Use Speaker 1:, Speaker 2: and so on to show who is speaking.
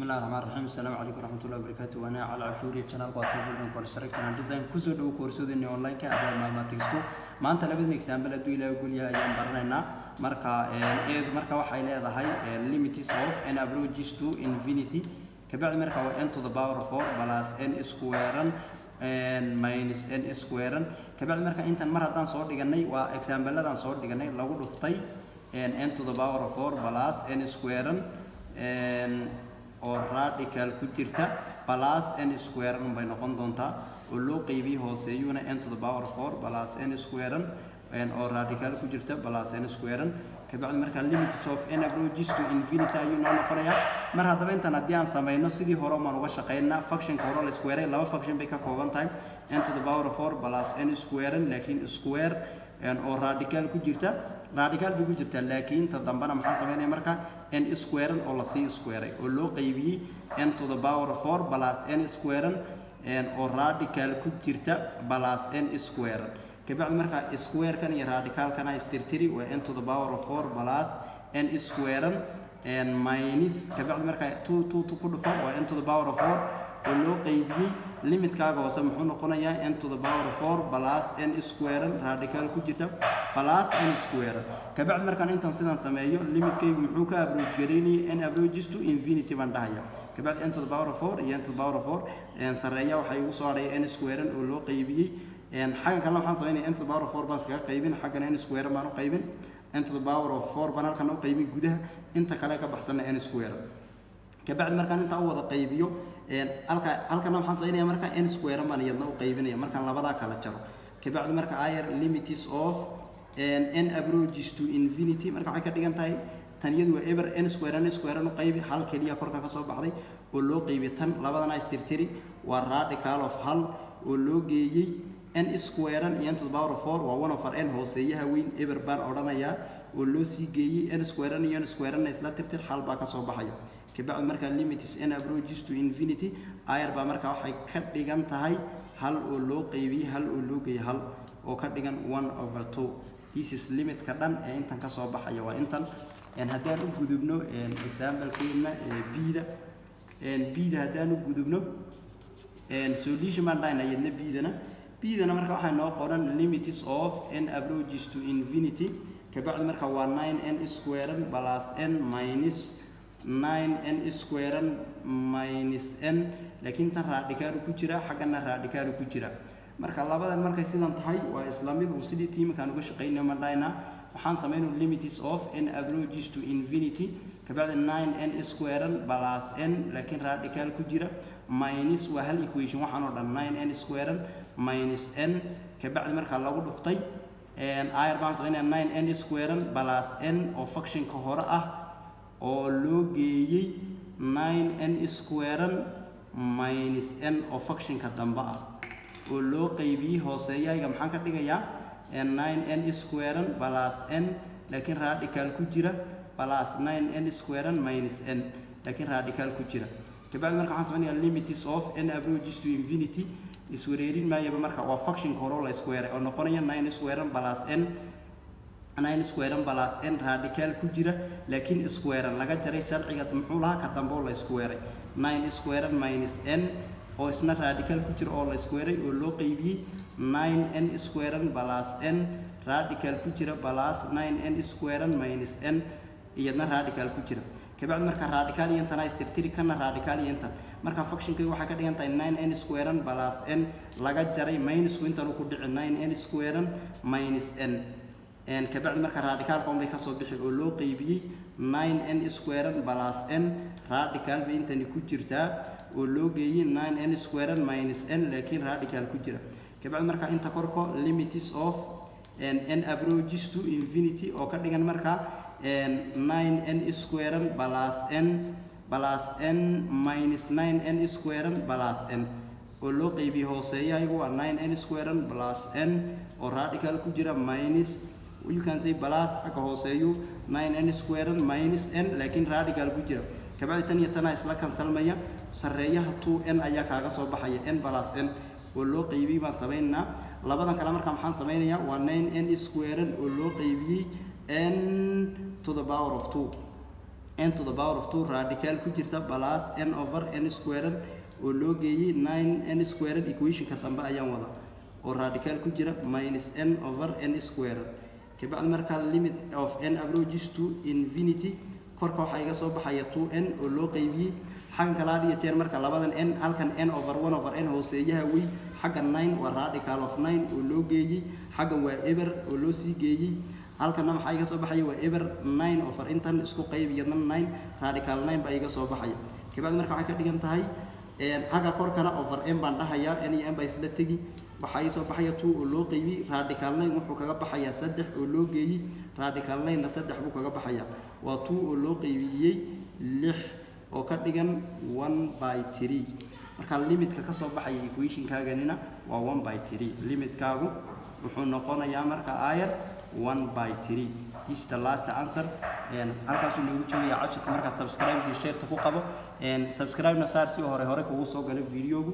Speaker 1: الله الرحمن الرحيم. السلام عليكم ورحمة الله وبركاته. وأنا على عشوري channel قاتل كورس شركة ديزاين كوزو دو كورسود إني أونلاين كأبغى ما تكستو ما أنت لابد نكسامبل أدوي لا يقول يا أيام برنا مركا مركا وحيلة هذا هاي limits of n approaches to infinity كبعد مركا و n to the power of 4 plus n square and minus n square كبعد مركا أنت مرة دان صور دجني وإكسامبل دان صور دجني لو رفتي n to the power of 4 plus n square or radical ku jirta plus n square bay noqon doontaa oo loo qaybiyo hooseeyuna n to the power 4 plus n square or radical ku jirta plus n square ka bacdi marka limits of n approaches to infinity ayuu noo noqonaya mar haddaba intaan haddii aan samayno sidii hore maan uga shaqeynaa functionka hore la square laba function bay ka kooban tahay n to the power 4 plus n square laakiin square oo radical ku jirta radical bigu jirta laakiin ta dambana maxaan sameynaa marka n square oo la sii square oo loo qaybiyay n to the power 4 plus n square oo radical ku jirta plus n square kabacdi marka square kan iyo radical kan ay istirtiri waa n to the power 4 plus n square and minus kabacdi marka 2 ku dhufan waa n to the power 4 oo loo qaybiyay limit kaaga hoose muxuu noqonayaa n to the power 4 plus n square radical ku jirta plus n square kabacdi markaan intan sidan sameeyo limit kaygu muxuu ka approach gareynay n approaches to infinity baan dhahaya kabacdi n to the power 4 iyo n to the power 4 sareeya waxay ugu soo hadhay n square oo loo qaybiyay xagan kale waxaan sameynay n to the power 4 baan iskaga qaybin xagan n square baan u qaybin n to the power of 4 baan halkan u qaybin gudaha inta kale ka baxsan n square kabacdi markaan inta u wada qaybiyo halkan waxaan sameynaya marka n square baan iyadna u qaybinaya markaan labada kala jaro kabacdi marka ayer limits of n approaches to infinity marka waxay ka dhigan tahay tan iyadu waa ever n square u qaybi hal kaliya korka ka soo baxday oo loo qaybiyo tan labadana istirtiri waa radical of hal oo loo geeyay n square iyo n to the power 4 waa 1 over n hooseeyaha weyn ever baan odhanayaa oo loo sii geeyay n square iyo n square isla tirtir hal baa ka soo baxaya kabacdi marka limits n approaches to infinity ayer baa marka waxay ka dhigan tahay hal oo loo qaybiyay hal oo loo geeyay hal oo ka dhigan 1 over 2 this is limit ka dhan ee intan ka soo baxaya waa intan haddaan u gudubno example keena bida haddaan u gudubno solution baan dhahnaa bidana marka waxaa noo qoran limits of n approaches to infinity kabacdi marka waa 9n square plus n minus 9n square minus n laakiin tan radical ku jira xagana radical ku jira marka labadan markay sidan tahay waa isla mid oo sidii tiimkan uga shaqeynay ma dhaynaa waxaan sameynaa limits of n approaches to infinity kabacdi 9n square plus n laakiin radical ku jira minus waa hal equation waxaan oo dhan 9n square minus n kabacdi marka lagu dhuftay ayer baan sameynaa 9n square plus n oo function ka hore ah oo loo geeyay 9n square minus n oo function ka dambe ah oo loo qaybiyay hooseeyayga maxaan ka dhigayaa 9n square plus n laakiin radical ku jira plus 9n square minus n laakiin radical ku jira kabacdi marka waxaan sameynaa limits of n approaches to infinity iswareerin maayaba marka waa function hore la square oo noqonaya 9 square plus n 9 square plus n radical ku jira laakiin square laga jaray sharciga muxuu lahaa ka dambe oo la square 9 square minus n oo isna radical ku jira oo la square oo loo qaybiyay 9n square plus n radical ku jira plus 9n square minus n iyadna radical ku jira kabacdi marka radical iyo tan istirtiri kana radical iyo tan marka function-ka waxa ka dhigan tahay 9n square plus n laga jaray minus intan ku dhici 9n square minus n kabacdi marka radical qoom bay ka soo bixi oo loo qaybiyay 9n square plus n radical bay intan ku jirtaa oo loo geeyay 9n square minus n laakiin radical ku jira kabacdi marka inta korko limits of n approaches to infinity oo ka dhigan marka 9n square plus n minus 9n square plus n oo loo qaybiyay hooseeyaha waa 9n square plus n oo radical ku jira minus you can say plus aka hooseeyo 9n square minus n laakiin radical ku jira kabacdi tan iyo tan isla kansalmaya sareeyaha 2n ayaa kaaga soo baxaya n plus n oo loo qaybiyay baan sameynaa labadan kale marka maxaan sameynayaa waa 9n square oo loo qaybiyay n to the power of 2 n to the power of 2 radical ku jirta plus n over n squared oo loo geeyay 9n squared equation ka dambe ayaan wada oo radical ku jira minus n over n squared kabacdi marka limit of n approaches to infinity korka waxa iga soo baxaya 2n oo loo qaybiyay xagga kalaad iyo jeer marka labadan n halkan n over 1 over n hooseeyaha way xagga 9 waa radical of 9 oo loo geeyay xagga waa eber oo loo sii geeyay halkan waxa iga soo baxaya waa eber 9 over intan isku qaybiyadna 9 radical 9 baa iga soo baxaya kabacdi marka waxa ka dhigan tahay xagga korkana over n baan dhahayaa n iyo n baa isla tagi waxa ay soo baxaya 2 oo loo qaybiyay radical 9 wuxuu kaga baxaya 3 oo loo geeyay radical 9 na 3 buu kaga baxaya waa 2 oo loo qaybiyay 6 oo ka dhigan 1/3 marka limitka ka soo baxaya equation kaaganina waa 1/3 limitkaagu wuxuu noqonayaa marka ayar 1/3 this is the last answer halkaas uu nagu joogaya codka marka subscribe iyo share ku qabo subscribe na saar si hore kugu soo galo videogu